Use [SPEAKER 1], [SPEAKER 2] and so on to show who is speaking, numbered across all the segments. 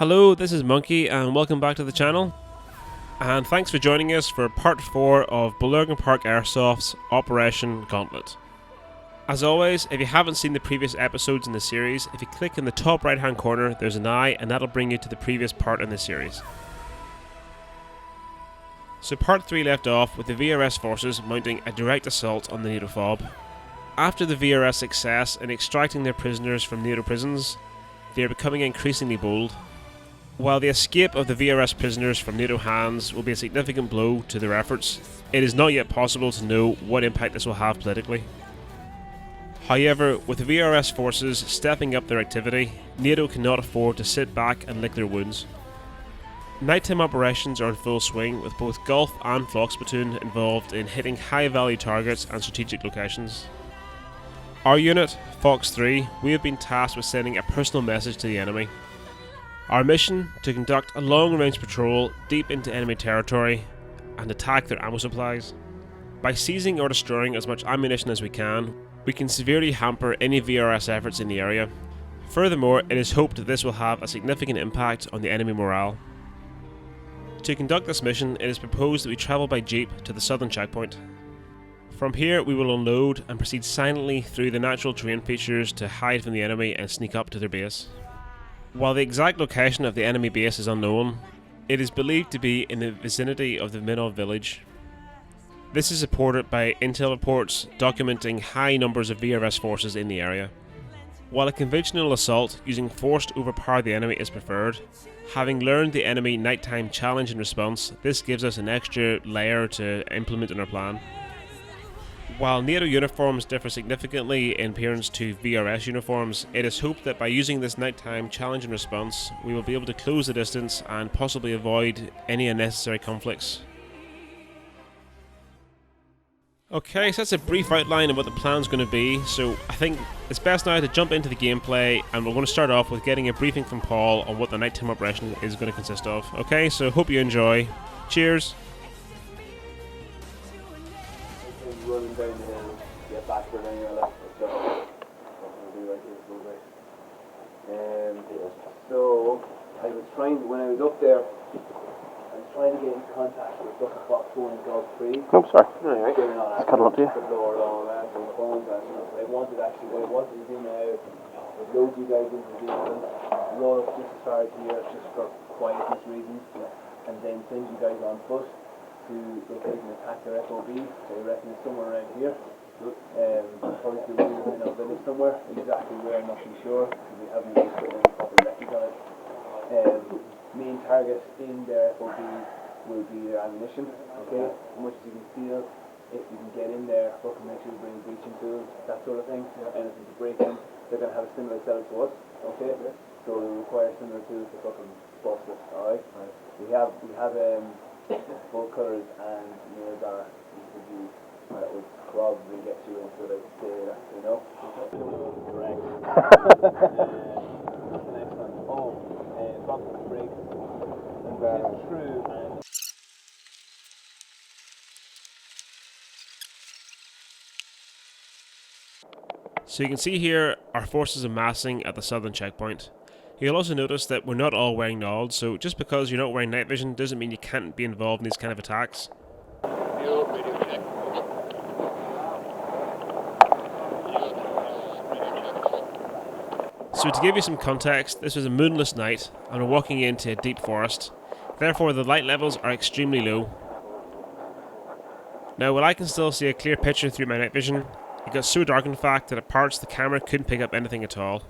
[SPEAKER 1] Hello, this is Monkey and welcome back to the channel. And thanks for joining us for part 4 of Bellurgan Park Airsoft's Operation Gauntlet. As always, if you haven't seen the previous episodes in the series, if you click in the top right hand corner there's an eye and that'll bring you to the previous part in the series. So part 3 left off with the VRS forces mounting a direct assault on the NATO FOB. After the VRS success in extracting their prisoners from NATO prisons, they are becoming increasingly bold. While the escape of the VRS prisoners from NATO hands will be a significant blow to their efforts, it is not yet possible to know what impact this will have politically. However, with the VRS forces stepping up their activity, NATO cannot afford to sit back and lick their wounds. Nighttime operations are in full swing, with both Gulf and Flox platoon involved in hitting high value targets and strategic locations. Our unit, Fox 3, we have been tasked with sending a personal message to the enemy. Our mission, to conduct a long-range patrol deep into enemy territory and attack their ammo supplies. By seizing or destroying as much ammunition as we can severely hamper any VRS efforts in the area. Furthermore, it is hoped that this will have a significant impact on the enemy morale. To conduct this mission, it is proposed that we travel by jeep to the southern checkpoint. From here, we will unload and proceed silently through the natural terrain features to hide from the enemy and sneak up to their base. While the exact location of the enemy base is unknown, it is believed to be in the vicinity of the Minov village. This is supported by intel reports documenting high numbers of VRS forces in the area. While a conventional assault using force to overpower the enemy is preferred, having learned the enemy nighttime challenge and response, this gives us an extra layer to implement in our plan. While NATO uniforms differ significantly in appearance to VRS uniforms, it is hoped that by using this nighttime challenge and response, we will be able to close the distance and possibly avoid any unnecessary conflicts. Okay, so that's a brief outline of what the plan's going to be, so I think it's best now to jump into the gameplay, and we're going to start off with getting a briefing from Paul on what the nighttime operation is going to consist of. Okay, so hope you enjoy. Cheers!
[SPEAKER 2] Running down the hill, get backward on your left, so we'll do like this a little bit. So I was trying to, when I was up there, I was trying to get in contact with Dr. Fox 4 and Gulf 3.
[SPEAKER 3] Oh, sorry.
[SPEAKER 2] Anyway,
[SPEAKER 3] Just cuddle up to you.
[SPEAKER 2] the blower on that, and the phones and stuff. I wanted to do now was load you guys into the vehicle, load up just as far as here, just for quietness reasons, and then send you guys on foot to locate and attack their FOB. So I reckon it's somewhere around here. Probably in our village somewhere. Exactly where, I'm not too sure, because we haven't really put any proper records on it. Main target in their FOB will be their ammunition. Okay, as much as you can steal, if you can get in there, fucking make sure you bring breaching tools, that sort of thing. Anything to break in, they're going to have a similar setup to us. Okay, so they require similar tools to fucking bust it. Alright, we have full colours and nails are you could use that would probably get you into the data, you know? Correct. The next one, bumping brakes and true and
[SPEAKER 1] So you can see here our forces amassing at the southern checkpoint. You'll also notice that we're not all wearing nods, so just because you're not wearing night vision doesn't mean you can't be involved in these kind of attacks. So to give you some context, this was a moonless night and we're walking into a deep forest. Therefore the light levels are extremely low. Now while I can still see a clear picture through my night vision, it got so dark in fact that at parts the camera couldn't pick up anything at all.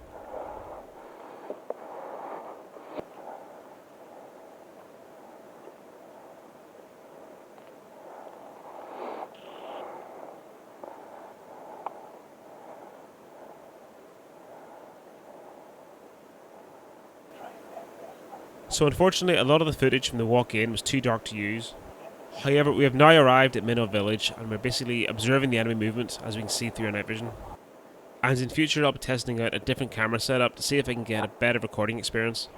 [SPEAKER 1] So unfortunately a lot of the footage from the walk-in was too dark to use. However, we have now arrived at Minov village and we're basically observing the enemy movement as we can see through our night vision. And in future I'll be testing out a different camera setup to see if I can get a better recording experience.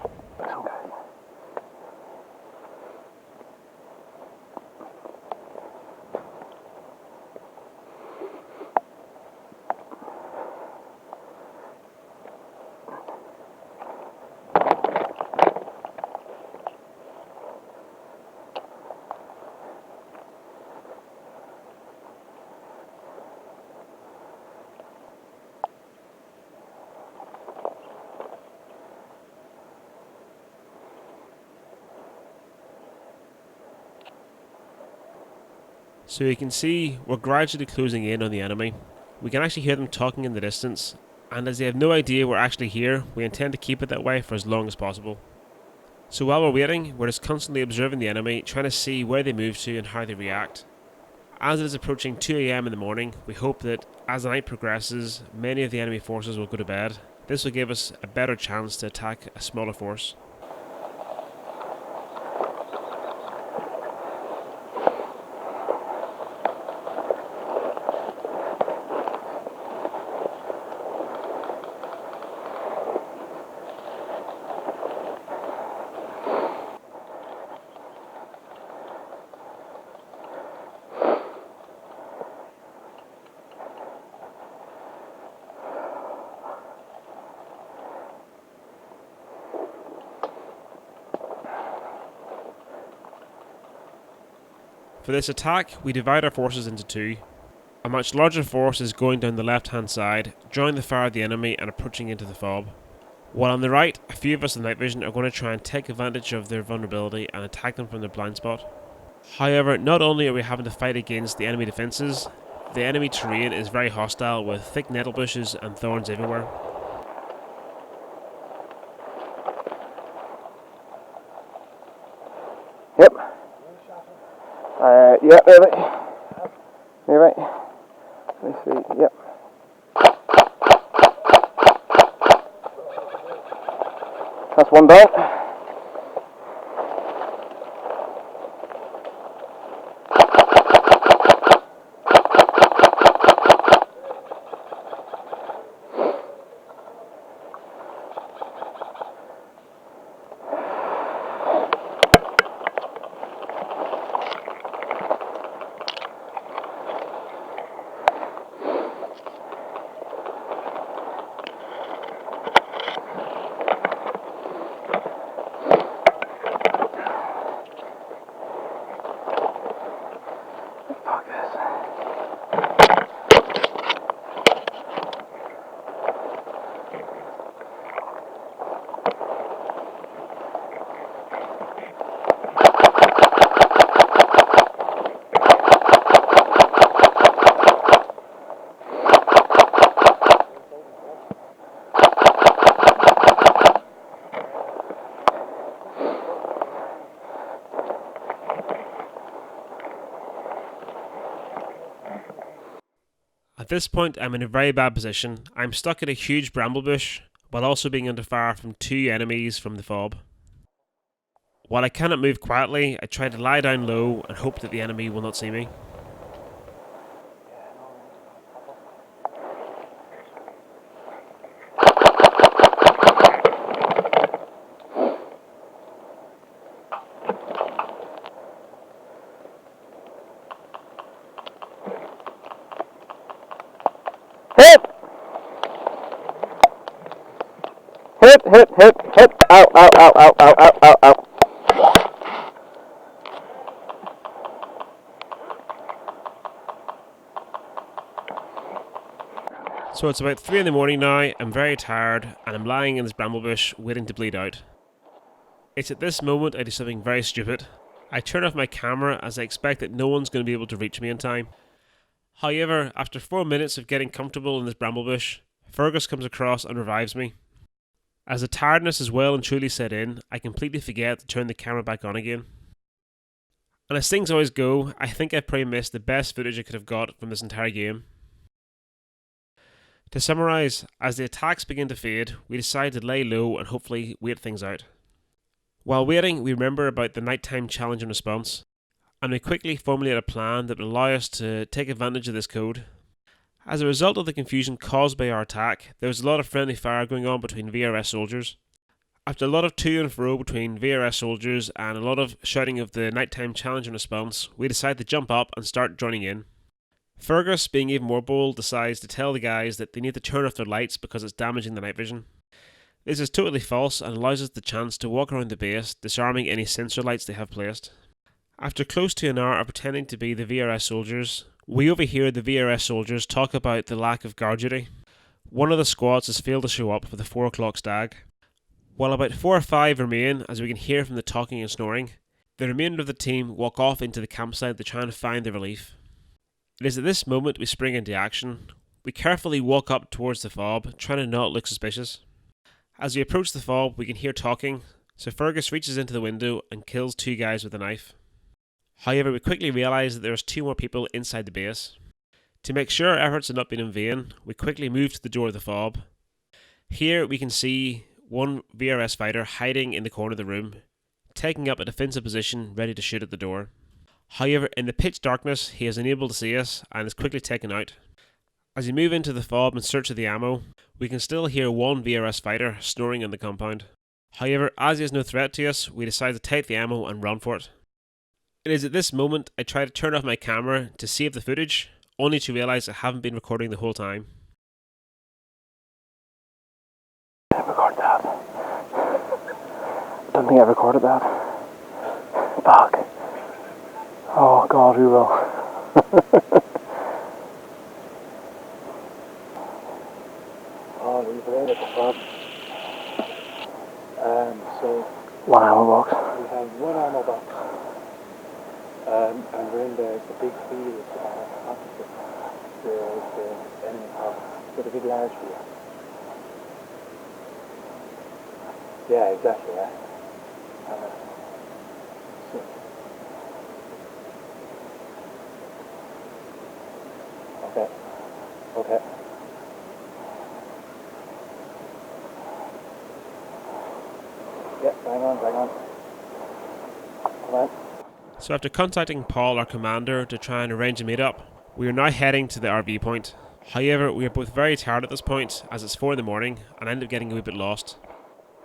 [SPEAKER 1] So you can see we're gradually closing in on the enemy. We can actually hear them talking in the distance, and as they have no idea we're actually here, we intend to keep it that way for as long as possible. So while we're waiting, we're just constantly observing the enemy, trying to see where they move to and how they react. As it is approaching 2 AM in the morning, we hope that as the night progresses, many of the enemy forces will go to bed. This will give us a better chance to attack a smaller force. For this attack, we divide our forces into two. A much larger force is going down the left hand side, drawing the fire of the enemy and approaching into the FOB. While on the right, a few of us in night vision are going to try and take advantage of their vulnerability and attack them from their blind spot. However, not only are we having to fight against the enemy defences, the enemy terrain is very hostile with thick nettle bushes and thorns everywhere.
[SPEAKER 2] Yep. Yeah, you're right. Let me see, yep. That's one down.
[SPEAKER 1] At this point, I'm in a very bad position. I'm stuck in a huge bramble bush, while also being under fire from two enemies from the FOB. While I cannot move quietly, I try to lie down low and hope that the enemy will not see me.
[SPEAKER 2] Hit, ow, ow, ow, ow, ow, ow, ow, ow.
[SPEAKER 1] So it's about 3 in the morning now, I'm very tired, and I'm lying in this bramble bush waiting to bleed out. It's at this moment I do something very stupid. I turn off my camera as I expect that no one's going to be able to reach me in time. However, after 4 minutes of getting comfortable in this bramble bush, Fergus comes across and revives me. As the tiredness is well and truly set in, I completely forget to turn the camera back on again. And as things always go, I think I've probably missed the best footage I could have got from this entire game. To summarise, as the attacks begin to fade, we decide to lay low and hopefully wait things out. While waiting, we remember about the nighttime challenge and response, and we quickly formulate a plan that will allow us to take advantage of this code. As a result of the confusion caused by our attack, there was a lot of friendly fire going on between VRS soldiers. After a lot of to and fro between VRS soldiers and a lot of shouting of the nighttime challenge and response, we decide to jump up and start joining in. Fergus, being even more bold, decides to tell the guys that they need to turn off their lights because it's damaging the night vision. This is totally false and allows us the chance to walk around the base, disarming any sensor lights they have placed. After close to an hour of pretending to be the VRS soldiers, we overhear the VRS soldiers talk about the lack of guard duty. One of the squads has failed to show up for the 4 o'clock stag. While about 4 or 5 remain, as we can hear from the talking and snoring, The remainder of the team walk off into the campsite to try and find the relief. It is at this moment we spring into action. We carefully walk up towards the FOB, trying to not look suspicious. As we approach the FOB, we can hear talking, so Fergus reaches into the window and kills 2 guys with a knife. However, we quickly realise that there is 2 more people inside the base. To make sure our efforts have not been in vain, we quickly move to the door of the FOB. Here we can see one VRS fighter hiding in the corner of the room, taking up a defensive position ready to shoot at the door. However, in the pitch darkness, he is unable to see us and is quickly taken out. As we move into the FOB in search of the ammo, we can still hear one VRS fighter snoring in the compound. However, as he is no threat to us, we decide to take the ammo and run for it. It is at this moment I try to turn off my camera to save the footage, only to realise I haven't been recording the whole time.
[SPEAKER 2] I recorded that. Don't think I recorded that. Fuck. Oh God, who will? Oh, we've read it before. So one ammo box. We have one ammo box. And we're in the big field opposite the enemy house. So the big large field. Yeah, exactly, yeah. Okay. Okay. Yeah, bang on. Come on.
[SPEAKER 1] So after contacting Paul, our commander, to try and arrange a meet-up, we are now heading to the RV point. However, we are both very tired at this point, as it's 4 in the morning, and end up getting a wee bit lost.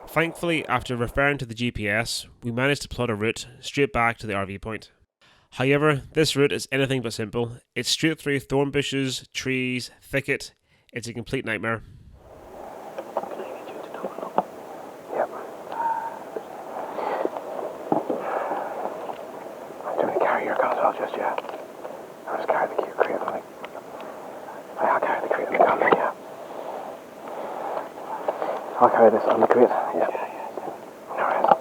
[SPEAKER 1] Thankfully, after referring to the GPS, we managed to plot a route straight back to the RV point. However, this route is anything but simple. It's straight through thorn bushes, trees, thicket. It's a complete nightmare.
[SPEAKER 2] Yep. Do you carry your console just yet? I'll just carry the crate, I think. I'll carry the crate on the console, yeah. I'll carry this on the crate, yeah. Alright.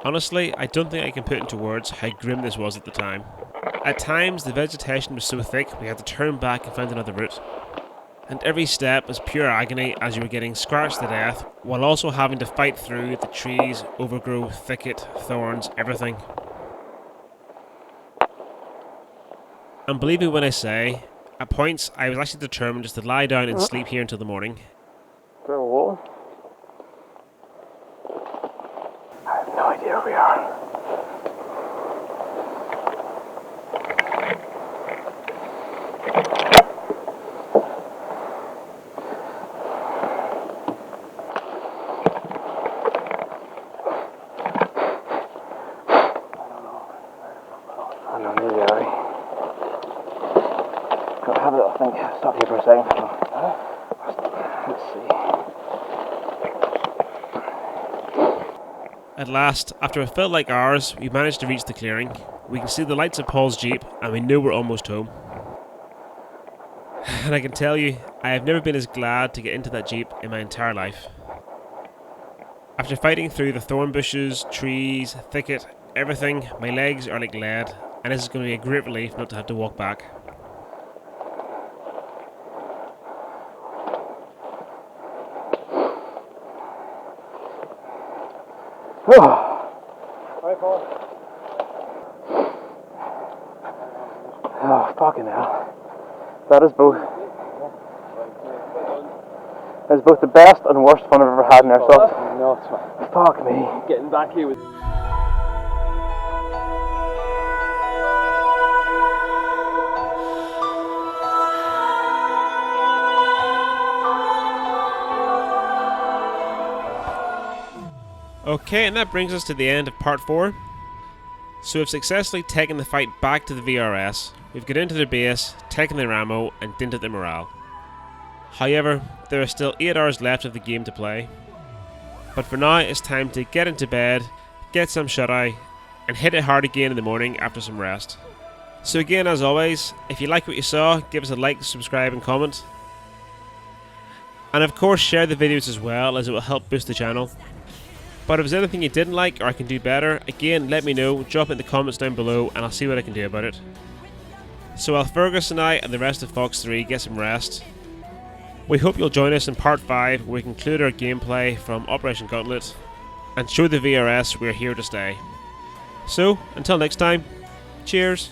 [SPEAKER 1] Honestly, I don't think I can put into words how grim this was at the time. At times, the vegetation was so thick we had to turn back and find another route. And every step was pure agony as you were getting scratched to death, while also having to fight through the trees, overgrowth, thicket, thorns, everything. And believe me when I say, at points I was actually determined just to lie down and sleep here until the morning.
[SPEAKER 2] Through a wall? I have no idea where we are. I don't know either, are Got to have a little think. Stop here for a second. Let's see.
[SPEAKER 1] At last, after what felt like hours, we managed to reach the clearing. we can see the lights of Paul's Jeep and we know we're almost home. And I can tell you, I have never been as glad to get into that Jeep in my entire life. After fighting through the thorn bushes, trees, thicket, everything, my legs are like lead, and this is going to be a great relief not to have to walk back.
[SPEAKER 2] Alright, Paul.
[SPEAKER 3] Oh, fucking hell. That is both. That is both the best and worst fun I've ever had in Airsoft.
[SPEAKER 2] No, it's fine.
[SPEAKER 3] Fuck me.
[SPEAKER 2] Getting back here with...
[SPEAKER 1] Okay, and that brings us to the end of part 4. So we've successfully taken the fight back to the VRS, we've got into their base, taken their ammo, and dented their morale. However, there are still 8 hours left of the game to play. But for now, it's time to get into bed, get some shut-eye, and hit it hard again in the morning after some rest. So again, as always, if you like what you saw, give us a like, subscribe, and comment. And of course, share the videos as well, as it will help boost the channel. But if there's anything you didn't like or I can do better, again let me know, drop it in the comments down below and I'll see what I can do about it. So while Fergus and I and the rest of Fox 3 get some rest, we hope you'll join us in part 5 where we conclude our gameplay from Operation Gauntlet and show the VRS we're here to stay. So, until next time, cheers!